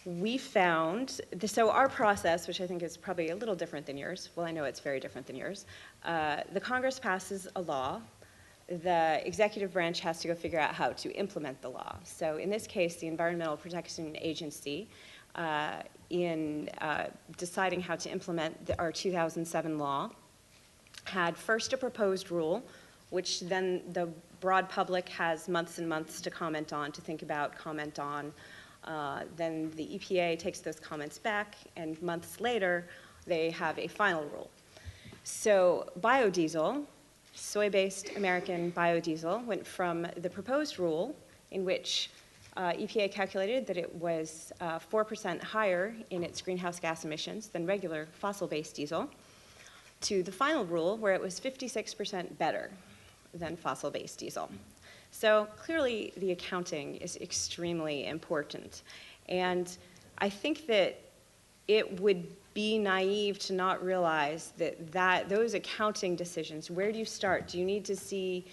we found, so our process, which I think is probably a little different than yours, well, I know it's very different than yours, the Congress passes a law, the executive branch has to go figure out how to implement the law. So in this case, the Environmental Protection Agency, in deciding how to implement our 2007 law, had first a proposed rule, which then the broad public has months and months to comment on, to think about, comment on. Then the EPA takes those comments back, and months later, they have a final rule. So biodiesel, soy-based American biodiesel, went from the proposed rule, in which EPA calculated that it was 4% higher in its greenhouse gas emissions than regular fossil-based diesel, to the final rule, where it was 56% better than fossil-based diesel. So clearly, the accounting is extremely important. And I think that it would be naive to not realize that those accounting decisions, where do you start? Do you need to see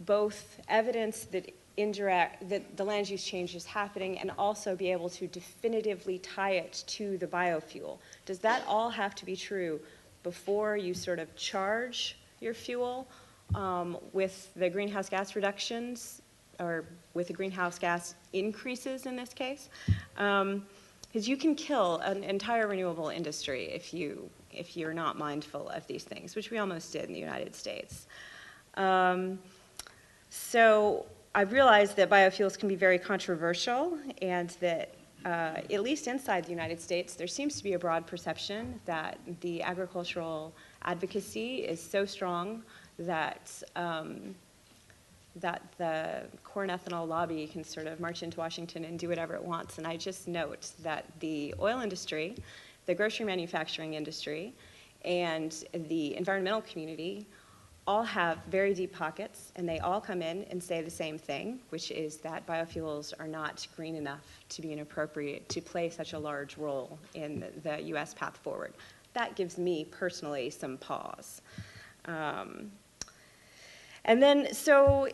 both evidence that the land use change is happening, and also be able to definitively tie it to the biofuel? Does that all have to be true before you sort of charge your fuel with the greenhouse gas reductions, or with the greenhouse gas increases in this case? Because you can kill an entire renewable industry if you're not mindful of these things, which we almost did in the United States. So I realized that biofuels can be very controversial, and that at least inside the United States, there seems to be a broad perception that the agricultural advocacy is so strong that that the corn ethanol lobby can sort of march into Washington and do whatever it wants. And I just note that the oil industry, the grocery manufacturing industry, and the environmental community all have very deep pockets, and they all come in and say the same thing, which is that biofuels are not green enough to be inappropriate to play such a large role in the US path forward. That gives me personally some pause. And then, so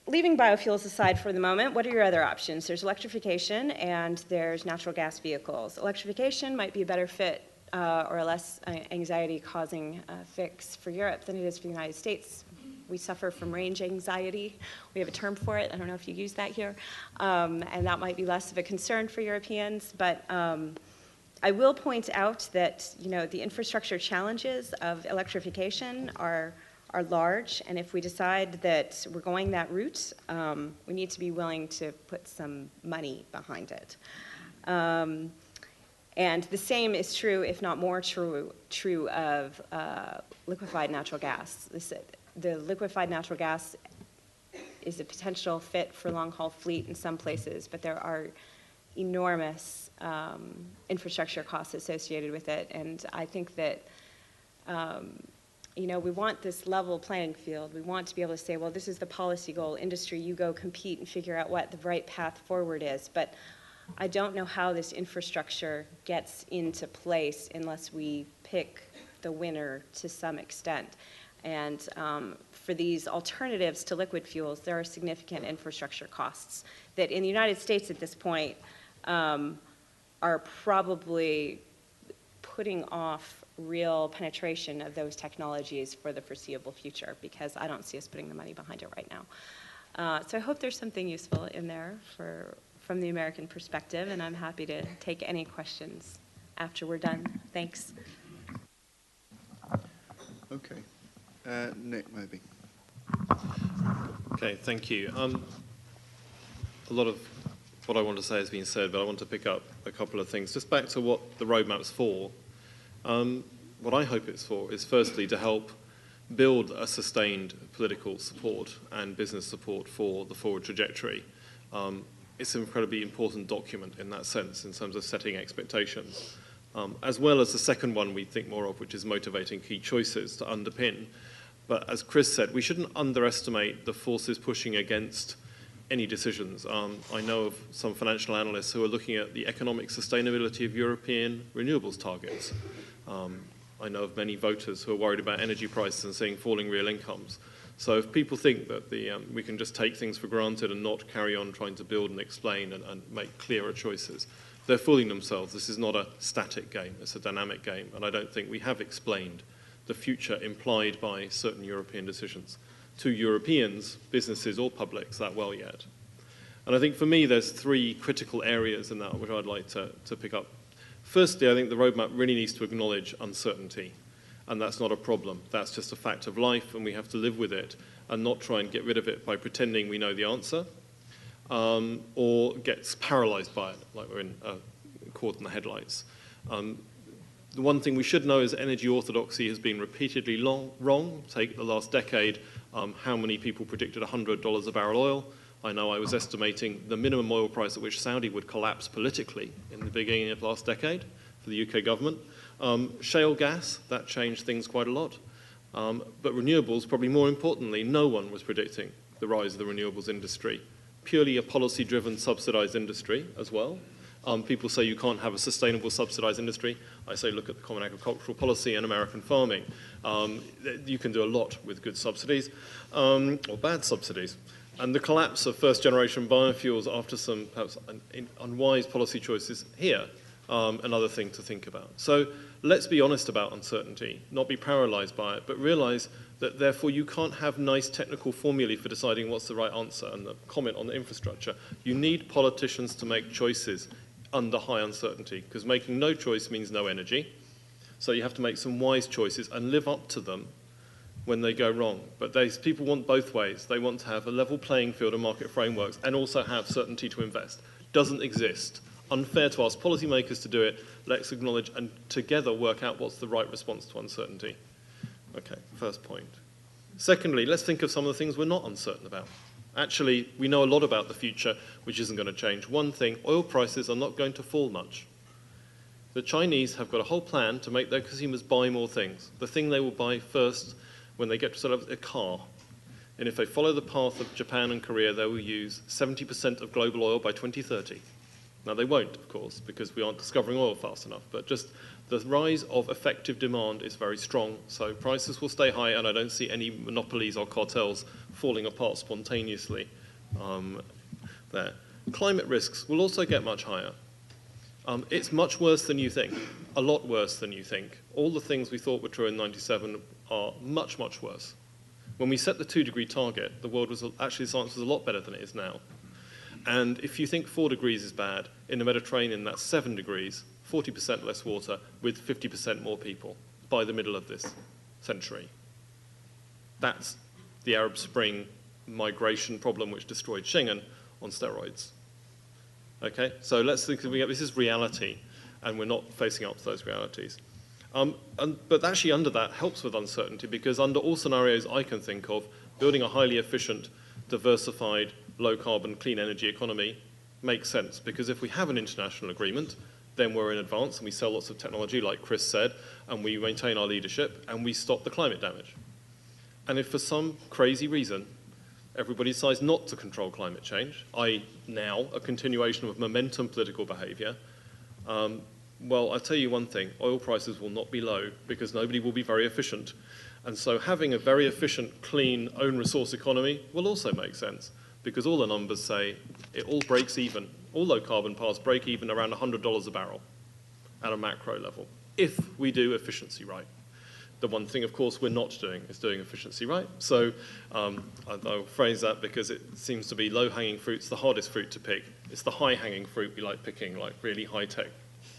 leaving biofuels aside for the moment, what are your other options? There's electrification, and there's natural gas vehicles. Electrification might be a better fit or a less anxiety-causing fix for Europe than it is for the United States. We suffer from range anxiety. We have a term for it. I don't know if you use that here. And that might be less of a concern for Europeans. But I will point out that, you know, the infrastructure challenges of electrification are large, and if we decide that we're going that route, we need to be willing to put some money behind it. And the same is true, if not more true of liquefied natural gas. The liquefied natural gas is a potential fit for long-haul fleet in some places, but there are enormous infrastructure costs associated with it, and I think that you know, we want this level playing field. We want to be able to say, well, this is the policy goal. Industry, you go compete and figure out what the right path forward is. But I don't know how this infrastructure gets into place unless we pick the winner to some extent. And for these alternatives to liquid fuels, there are significant infrastructure costs that in the United States at this point are probably putting off real penetration of those technologies for the foreseeable future, because I don't see us putting the money behind it right now. So I hope there's something useful in there from the American perspective, and I'm happy to take any questions after we're done. Thanks. Okay. Nick, maybe. Okay, thank you. A lot of what I want to say has been said, but I want to pick up a couple of things. Just back to what the roadmap's for. What I hope it's for is firstly to help build a sustained political support and business support for the forward trajectory. It's an incredibly important document in that sense, in terms of setting expectations, as well as the second one we think more of, which is motivating key choices to underpin. But as Chris said, we shouldn't underestimate the forces pushing against any decisions. I know of some financial analysts who are looking at the economic sustainability of European renewables targets. I know of many voters who are worried about energy prices and seeing falling real incomes. So if people think that we can just take things for granted and not carry on trying to build and explain and make clearer choices, they're fooling themselves. This is not a static game, it's a dynamic game, and I don't think we have explained the future implied by certain European decisions to Europeans, businesses or publics that well yet. And I think for me there's three critical areas in that which I'd like to pick up. Firstly, I think the roadmap really needs to acknowledge uncertainty, and that's not a problem. That's just a fact of life, and we have to live with it and not try and get rid of it by pretending we know the answer, or gets paralyzed by it, like we're caught in the headlights. The one thing we should know is energy orthodoxy has been repeatedly wrong. Take the last decade, how many people predicted $100 a barrel oil? I know I was estimating the minimum oil price at which Saudi would collapse politically in the beginning of last decade for the UK government. Shale gas, that changed things quite a lot. But renewables, probably more importantly, no one was predicting the rise of the renewables industry. Purely a policy-driven, subsidized industry as well. People say you can't have a sustainable subsidized industry. I say look at the Common Agricultural Policy and American farming. You can do a lot with good subsidies, or bad subsidies. And the collapse of first-generation biofuels after some perhaps unwise policy choices here, another thing to think about. So let's be honest about uncertainty, not be paralyzed by it, but realize that therefore you can't have nice technical formulae for deciding what's the right answer and the comment on the infrastructure. You need politicians to make choices under high uncertainty, because making no choice means no energy. So you have to make some wise choices and live up to them when they go wrong. But people want both ways. They want to have a level playing field of market frameworks and also have certainty to invest. Doesn't exist. Unfair to ask policymakers to do it. Let's acknowledge and together work out what's the right response to uncertainty. Okay, first point. Secondly, let's think of some of the things we're not uncertain about. Actually, we know a lot about the future, which isn't going to change. One thing, oil prices are not going to fall much. The Chinese have got a whole plan to make their consumers buy more things. The thing they will buy first when they get to sort of a car. And if they follow the path of Japan and Korea, they will use 70% of global oil by 2030. Now, they won't, of course, because we aren't discovering oil fast enough, but just the rise of effective demand is very strong, so prices will stay high, and I don't see any monopolies or cartels falling apart spontaneously there. Climate risks will also get much higher. It's much worse than you think, a lot worse than you think. All the things we thought were true in '97 are much, much worse. When we set the 2-degree target, the world was actually, science was a lot better than it is now. And if you think 4 degrees is bad, in the Mediterranean that's 7 degrees, 40% less water with 50% more people by the middle of this century. That's the Arab Spring migration problem which destroyed Schengen on steroids. Okay, so let's think that this is reality, and we're not facing up to those realities. But actually under that helps with uncertainty, because under all scenarios I can think of, building a highly efficient, diversified, low-carbon, clean energy economy makes sense, because if we have an international agreement, then we're in advance and we sell lots of technology, like Chris said, and we maintain our leadership and we stop the climate damage. And if for some crazy reason everybody decides not to control climate change, i.e. now a continuation of momentum political behavior, well, I'll tell you one thing, oil prices will not be low because nobody will be very efficient. And so having a very efficient, clean, own resource economy will also make sense, because all the numbers say it all breaks even. All low carbon paths break even around $100 a barrel at a macro level, if we do efficiency right. The one thing, of course, we're not doing is doing efficiency right. So I'll phrase that because it seems to be low-hanging fruit's the hardest fruit to pick. It's the high-hanging fruit we like picking, like really high-tech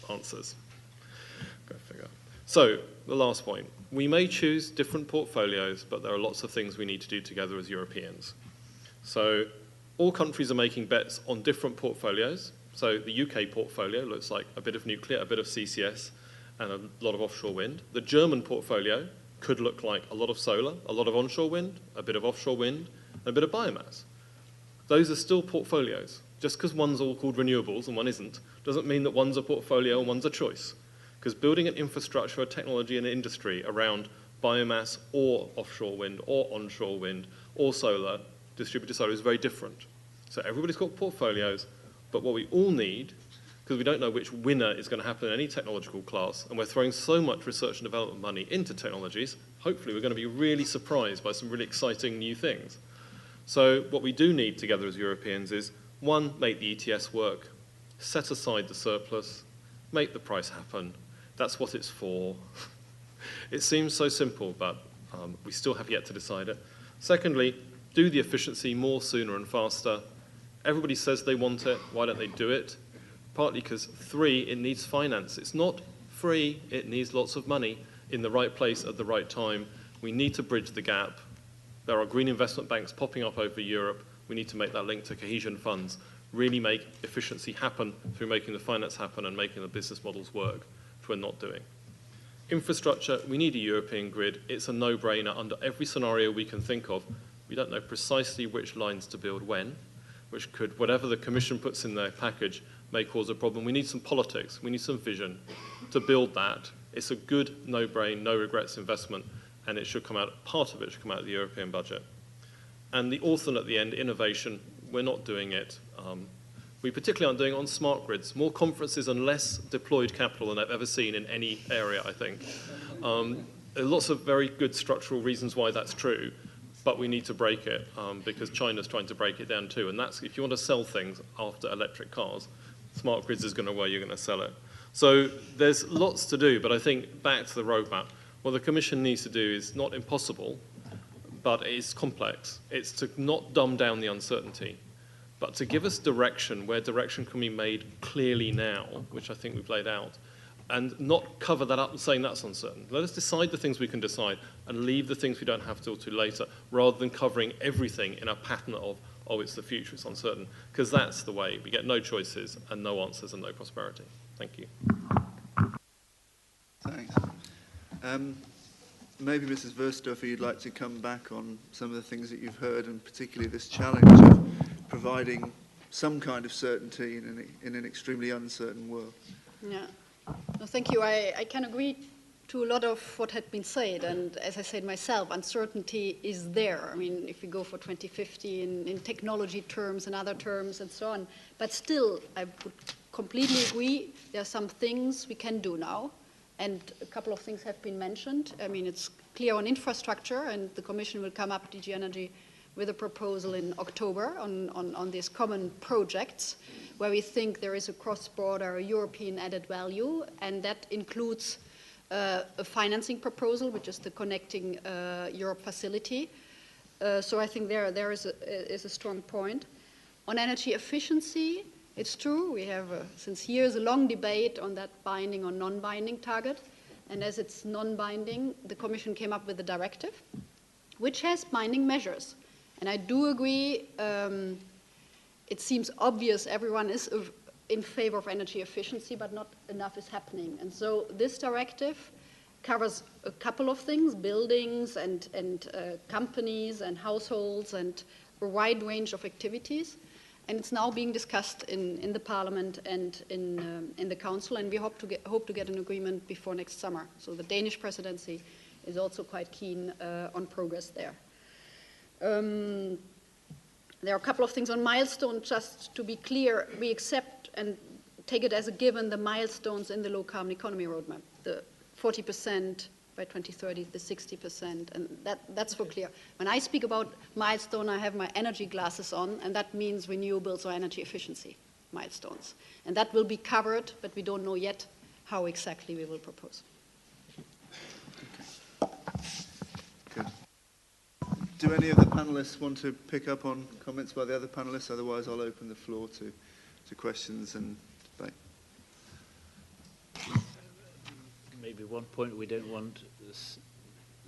answers. Go figure. So the last point. We may choose different portfolios, but there are lots of things we need to do together as Europeans. So all countries are making bets on different portfolios. So the UK portfolio looks like a bit of nuclear, a bit of CCS, and a lot of offshore wind. The German portfolio could look like a lot of solar, a lot of onshore wind, a bit of offshore wind, and a bit of biomass. Those are still portfolios. Just because one's all called renewables and one isn't, doesn't mean that one's a portfolio and one's a choice. Because building an infrastructure, a technology, and an industry around biomass or offshore wind or onshore wind or solar, distributed solar, is very different. So everybody's got portfolios, but what we all need, because we don't know which winner is going to happen in any technological class, and we're throwing so much research and development money into technologies, hopefully we're going to be really surprised by some really exciting new things. So what we do need together as Europeans is, one, make the ETS work. set aside the surplus, make the price happen. That's what it's for. It seems so simple, but we still have yet to decide it. Secondly, do the efficiency more sooner and faster. Everybody says they want it. Why don't they do it? Partly because, 3, it needs finance. It's not free. It needs lots of money in the right place at the right time. We need to bridge the gap. There are green investment banks popping up over Europe. We need to make that link to cohesion funds, really make efficiency happen through making the finance happen and making the business models work, which we're not doing. Infrastructure, we need a European grid. It's a no-brainer under every scenario we can think of. We don't know precisely which lines to build when, which could, whatever the Commission puts in their package, may cause a problem. We need some politics. We need some vision to build that. It's a good, no-brain, no-regrets investment, and it should come out, part of it should come out of the European budget. And the orphan at the end, innovation, we're not doing it. We particularly aren't doing it on smart grids. More conferences and less deployed capital than I've ever seen in any area, I think. There are lots of very good structural reasons why that's true, but we need to break it because China's trying to break it down too. And that's, if you want to sell things after electric cars, smart grids is going to where you're going to sell it. So there's lots to do, but I think back to the roadmap. What the Commission needs to do is not impossible, but it's complex. It's to not dumb down the uncertainty, but to give us direction where direction can be made clearly now, which I think we've laid out, and not cover that up and saying that's uncertain. Let us decide the things we can decide and leave the things we don't have to till later, rather than covering everything in a pattern of, oh, it's the future, it's uncertain, because that's the way. We get no choices and no answers and no prosperity. Thank you. Thanks. Maybe Mrs. Verstoffer, you'd like to come back on some of the things that you've heard, and particularly this challenge of providing some kind of certainty in an extremely uncertain world. Yeah, no, thank you. I can agree to a lot of what had been said, and as I said myself, uncertainty is there. I mean, if we go for 2050 in technology terms and other terms and so on, but still, I would completely agree, there are some things we can do now. And a couple of things have been mentioned. I mean, it's clear on infrastructure, and the Commission will come up, DG Energy, with a proposal in October on these common projects, where we think there is a cross-border European added value, and that includes a financing proposal, which is the Connecting Europe facility. So I think there is a strong point. On energy efficiency, it's true, we have since years a long debate on that binding or non-binding target, and as it's non-binding, the Commission came up with a directive, which has binding measures. And I do agree, it seems obvious everyone is in favor of energy efficiency, but not enough is happening. And so this directive covers a couple of things, buildings and companies and households and a wide range of activities. And it's now being discussed in the Parliament and in the Council, and we hope to get an agreement before next summer. So the Danish presidency is also quite keen on progress there. There are a couple of things on milestones. Just to be clear, we accept and take it as a given the milestones in the low carbon economy roadmap, the 40% by 2030, the 60%, and that's for clear. When I speak about milestone, I have my energy glasses on, and that means renewables or energy efficiency milestones. And that will be covered, but we don't know yet how exactly we will propose. Good. Do any of the panelists want to pick up on comments by the other panelists? Otherwise, I'll open the floor to questions and debate. Maybe one point, we don't want the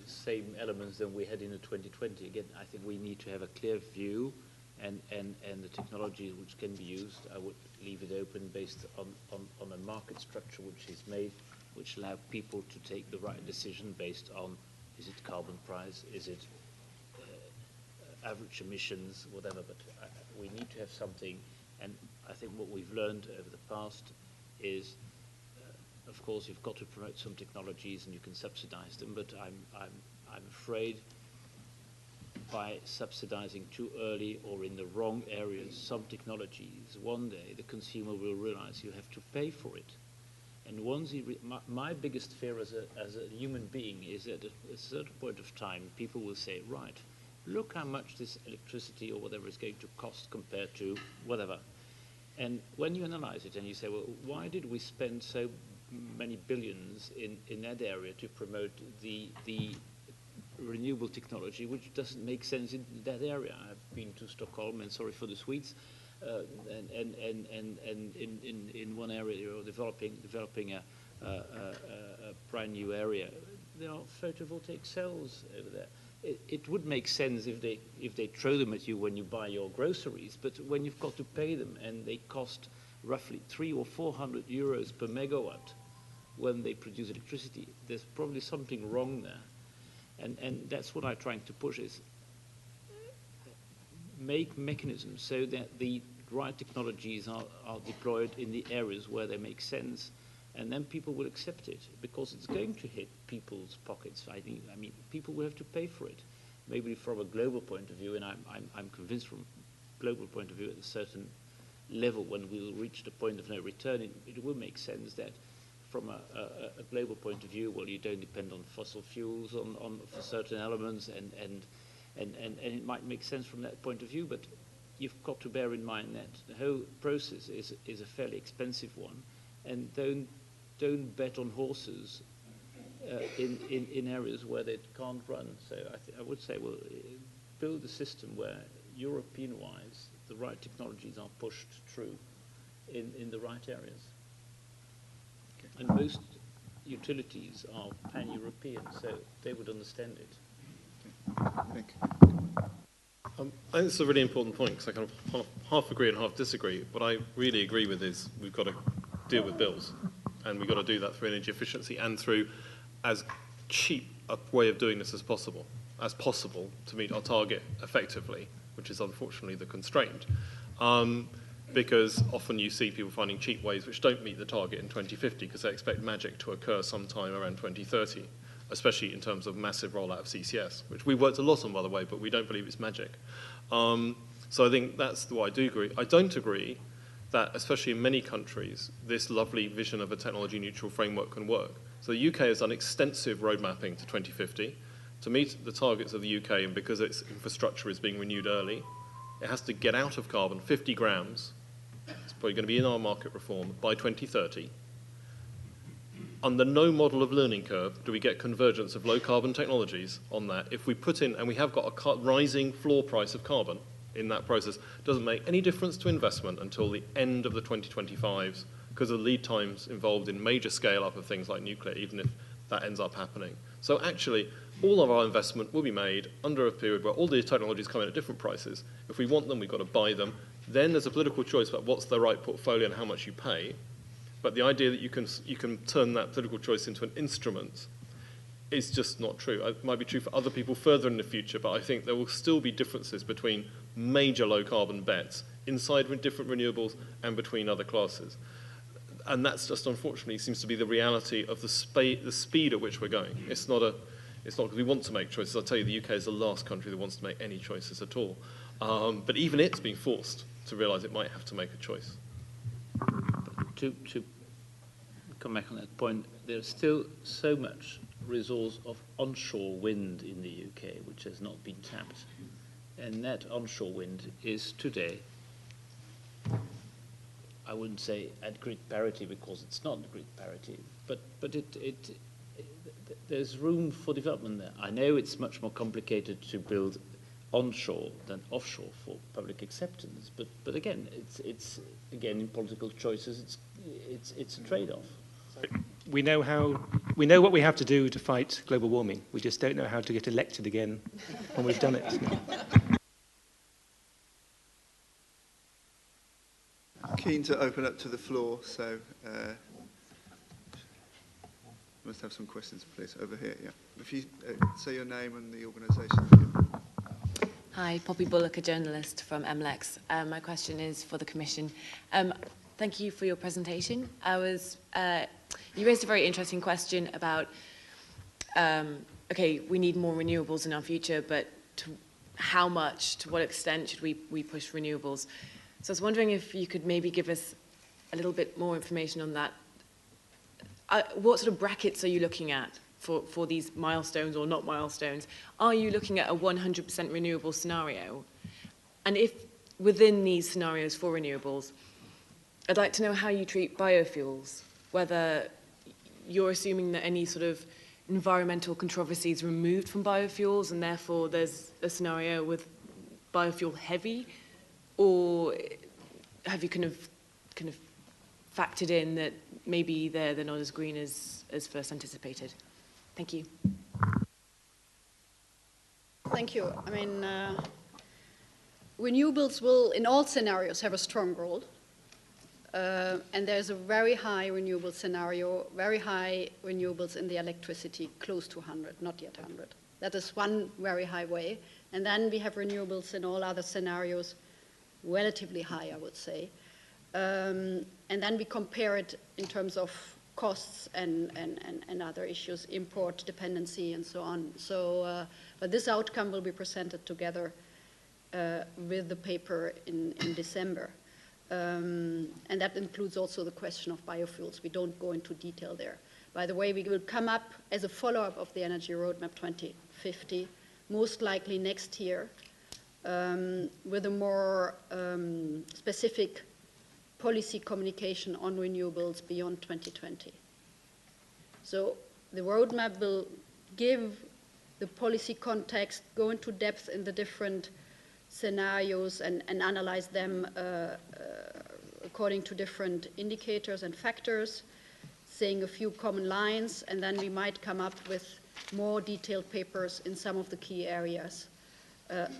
same elements than we had in the 2020. Again, I think we need to have a clear view, and the technology which can be used, I would leave it open based on a market structure which is made, which allow people to take the right decision based on, is it carbon price, is it average emissions, whatever, but we need to have something. And I think what we've learned over the past is, of course, you've got to promote some technologies and you can subsidize them, but I'm afraid by subsidizing too early or in the wrong areas some technologies, one day the consumer will realize you have to pay for it. And once my biggest fear as a human being is that at a certain point of time people will say, right, look how much this electricity or whatever is going to cost compared to whatever. And when you analyze it and you say, well, why did we spend so many billions in that area to promote the renewable technology, which doesn't make sense in that area? I've been to Stockholm, and sorry for the Swedes, and in one area you're developing a brand new area. There are photovoltaic cells over there. It would make sense if they throw them at you when you buy your groceries, but when you've got to pay them and they cost roughly 300 or 400 euros per megawatt when they produce electricity, there's probably something wrong there. And that's what I'm trying to push, is make mechanisms so that the right technologies are deployed in the areas where they make sense, and then people will accept it, because it's going to hit people's pockets. I mean, people will have to pay for it. Maybe from a global point of view, and I'm convinced from a global point of view at a certain level, when we'll reach the point of no return, it will make sense that from a global point of view, well, you don't depend on fossil fuels for certain elements, and it might make sense from that point of view, but you've got to bear in mind that the whole process is a fairly expensive one, and don't bet on horses in areas where they can't run. So I would say, well, build a system where European-wise the right technologies are pushed through in the right areas. And most utilities are pan-European, so they would understand it. Nick. I think it's a really important point, because I kind of half agree and half disagree. What I really agree with is we've got to deal with bills, and we've got to do that through energy efficiency and through as cheap a way of doing this as possible to meet our target effectively, which is unfortunately the constraint. Because often you see people finding cheap ways which don't meet the target in 2050 because they expect magic to occur sometime around 2030, especially in terms of massive rollout of CCS, which we worked a lot on, by the way, but we don't believe it's magic. So I think that's what I do agree. I don't agree that, especially in many countries, this lovely vision of a technology-neutral framework can work. So the UK has done extensive road mapping to 2050 to meet the targets of the UK, and because its infrastructure is being renewed early, it has to get out of carbon 50 grams. It's probably going to be in our market reform by 2030. Under no model of learning curve do we get convergence of low-carbon technologies on that. If we put in, and we have got a rising floor price of carbon in that process, doesn't make any difference to investment until the end of the 2025s, because of the lead times involved in major scale-up of things like nuclear, even if that ends up happening. So actually, all of our investment will be made under a period where all these technologies come in at different prices. If we want them, we've got to buy them. Then there's a political choice about what's the right portfolio and how much you pay. But the idea that you can turn that political choice into an instrument is just not true. It might be true for other people further in the future, but I think there will still be differences between major low-carbon bets inside different renewables and between other classes. And that's just, unfortunately, seems to be the reality of the speed at which we're going. It's not because we want to make choices. I'll tell you, the UK is the last country that wants to make any choices at all. But even it's being forced to realise it might have to make a choice. To come back on that point, there's still so much resource of onshore wind in the UK which has not been tapped. And that onshore wind is today, I wouldn't say at grid parity, because it's not grid parity, but there's room for development there. I know it's much more complicated to build onshore than offshore for public acceptance, but again, it's again in political choices, it's a trade-off. We know what we have to do to fight global warming. We just don't know how to get elected again when we've done it. Keen to open up to the floor, so must have some questions, please. Over here, yeah. If you say your name and the organisation. Hi, Poppy Bullock, a journalist from MLEX. My question is for the Commission. Thank you for your presentation. You raised a very interesting question about, okay, we need more renewables in our future, but how much, to what extent should we push renewables? So I was wondering if you could maybe give us a little bit more information on that. What sort of brackets are you looking at for these milestones or not milestones? Are you looking at a 100% renewable scenario? And if within these scenarios for renewables, I'd like to know how you treat biofuels, whether you're assuming that any sort of environmental controversy is removed from biofuels and therefore there's a scenario with biofuel heavy, or have you kind of factored in that maybe they're not as green as first anticipated? Thank you. Thank you. I mean, renewables will, in all scenarios, have a strong role. And there's a very high renewable scenario, very high renewables in the electricity, close to 100, not yet 100. That is one very high way. And then we have renewables in all other scenarios, relatively high, I would say. And then we compare it in terms of costs and other issues, import dependency and so on. So, but this outcome will be presented together with the paper in December. And that includes also the question of biofuels. We don't go into detail there. By the way, we will come up as a follow-up of the Energy Roadmap 2050, most likely next year, with a more specific policy communication on renewables beyond 2020. So the roadmap will give the policy context, go into depth in the different scenarios and analyze them according to different indicators and factors, saying a few common lines, and then we might come up with more detailed papers in some of the key areas,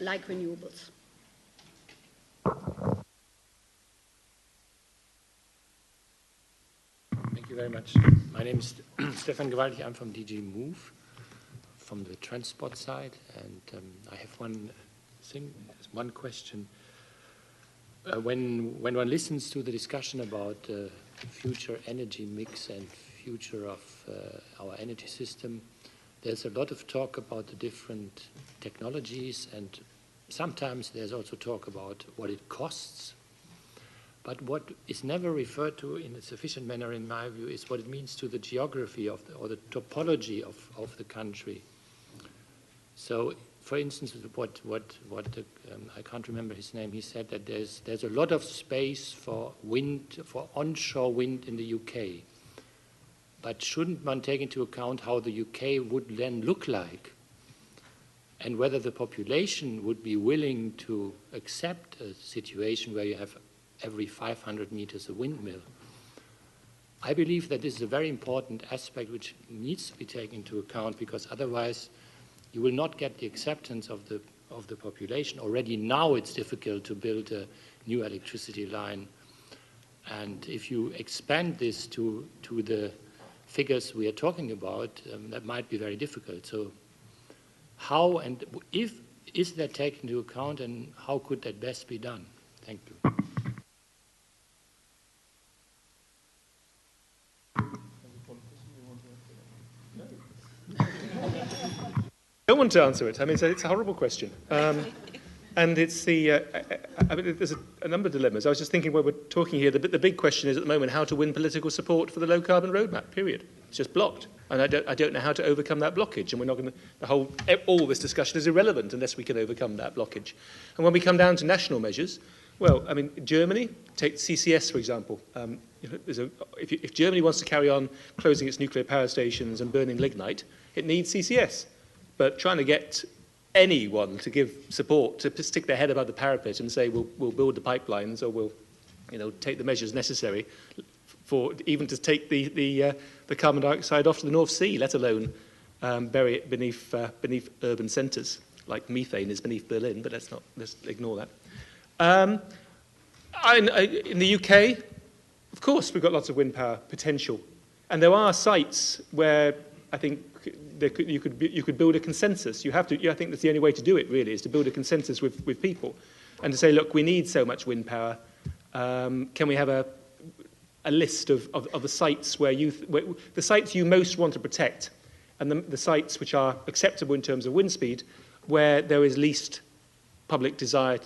like renewables. Thank you very much. My name is Stefan Gewaltig. I'm from DG Move, from the transport side, and I have one question. When one listens to the discussion about future energy mix and future of our energy system, there's a lot of talk about the different technologies, and sometimes there's also talk about what it costs. But what is never referred to in a sufficient manner, in my view, is what it means to the geography of or the topology of the country. So, for instance, I can't remember his name. He said that there's a lot of space for wind, for onshore wind in the UK. But shouldn't one take into account how the UK would then look like, and whether the population would be willing to accept a situation where you have every 500 meters a windmill? I believe that this is a very important aspect which needs to be taken into account, because otherwise you will not get the acceptance of the population. Already now it's difficult to build a new electricity line. And if you expand this to the figures we are talking about, that might be very difficult. So how and is that taken into account, and how could that best be done? Thank you. I don't want to answer it. I mean, it's a horrible question. And it's I mean, there's a number of dilemmas. I was just thinking when we're talking here, the big question is at the moment how to win political support for the low carbon roadmap, period. It's just blocked. And I don't know how to overcome that blockage. And we're not going to, all this discussion is irrelevant unless we can overcome that blockage. And when we come down to national measures, well, I mean, Germany, take CCS, for example. If Germany wants to carry on closing its nuclear power stations and burning lignite, it needs CCS. But trying to get anyone to give support, to stick their head above the parapet and say we'll build the pipelines, or we'll take the measures necessary for even to take the carbon dioxide off to the North Sea, let alone bury it beneath urban centres, like methane is beneath Berlin. But let's ignore that. In the UK, of course, we've got lots of wind power potential, and there are sites where I think you could build a consensus. I think that's the only way to do it, really, is to build a consensus with people and to say, look, we need so much wind power. Can we have a list of the sites where the sites you most want to protect, and the sites which are acceptable in terms of wind speed, where there is least public desire,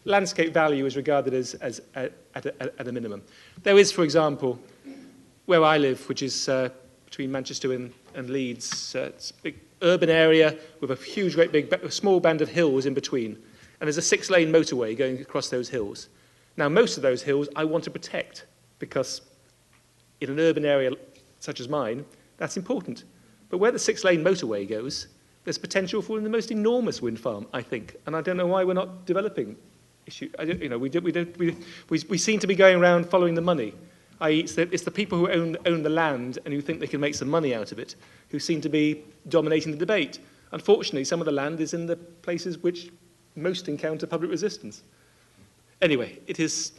landscape value is regarded as at a minimum. There is, for example, where I live, which is between Manchester and Leeds, it's a big urban area with a huge, great big, small band of hills in between. And there's a 6-lane motorway going across those hills. Now, most of those hills I want to protect because in an urban area such as mine, that's important. But where the 6-lane motorway goes, there's potential for the most enormous wind farm, I think. And I don't know why we're not developing issue. We seem to be going around following the money. I.e., it's the people who own the land and who think they can make some money out of it who seem to be dominating the debate. Unfortunately, some of the land is in the places which most encounter public resistance. Anyway, it is,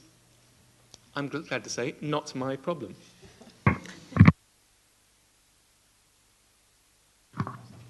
I'm glad to say, not my problem.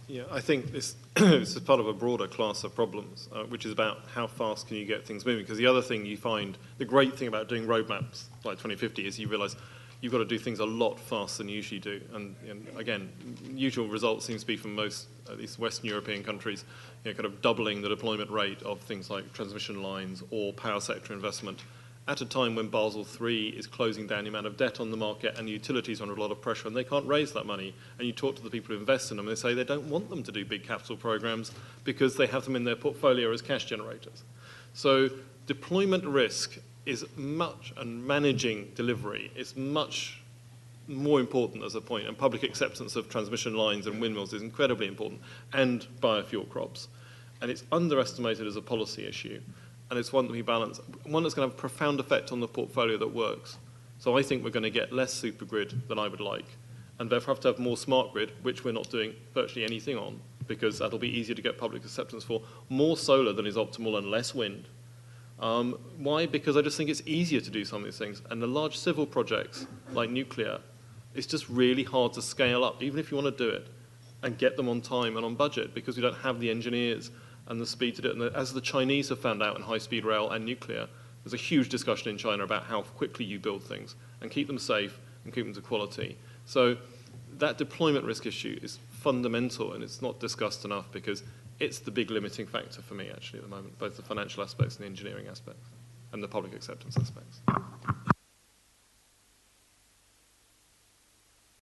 Yeah, I think this is part of a broader class of problems, which is about how fast can you get things moving. Because the other thing you find, the great thing about doing roadmaps like 2050 is you realise you've got to do things a lot faster than you usually do. And again, usual result seems to be from most, at least Western European countries, kind of doubling the deployment rate of things like transmission lines or power sector investment at a time when Basel III is closing down the amount of debt on the market and the utilities are under a lot of pressure and they can't raise that money. And you talk to the people who invest in them, and they say they don't want them to do big capital programs because they have them in their portfolio as cash generators. So deployment risk is much, and managing delivery is much more important as a point, and public acceptance of transmission lines and windmills is incredibly important, and biofuel crops. And it's underestimated as a policy issue. And it's one that we balance, one that's going to have a profound effect on the portfolio that works. So I think we're going to get less supergrid than I would like, and therefore have to have more smart grid, which we're not doing virtually anything on, because that'll be easier to get public acceptance for. More solar than is optimal and less wind. Why? Because I just think it's easier to do some of these things. And the large civil projects, like nuclear, it's just really hard to scale up, even if you want to do it, and get them on time and on budget, because we don't have the engineers and the speed to do it. And as the Chinese have found out in high-speed rail and nuclear, there's a huge discussion in China about how quickly you build things and keep them safe and keep them to quality. So that deployment risk issue is fundamental, and it's not discussed enough because it's the big limiting factor for me, actually, at the moment, both the financial aspects and the engineering aspects and the public acceptance aspects.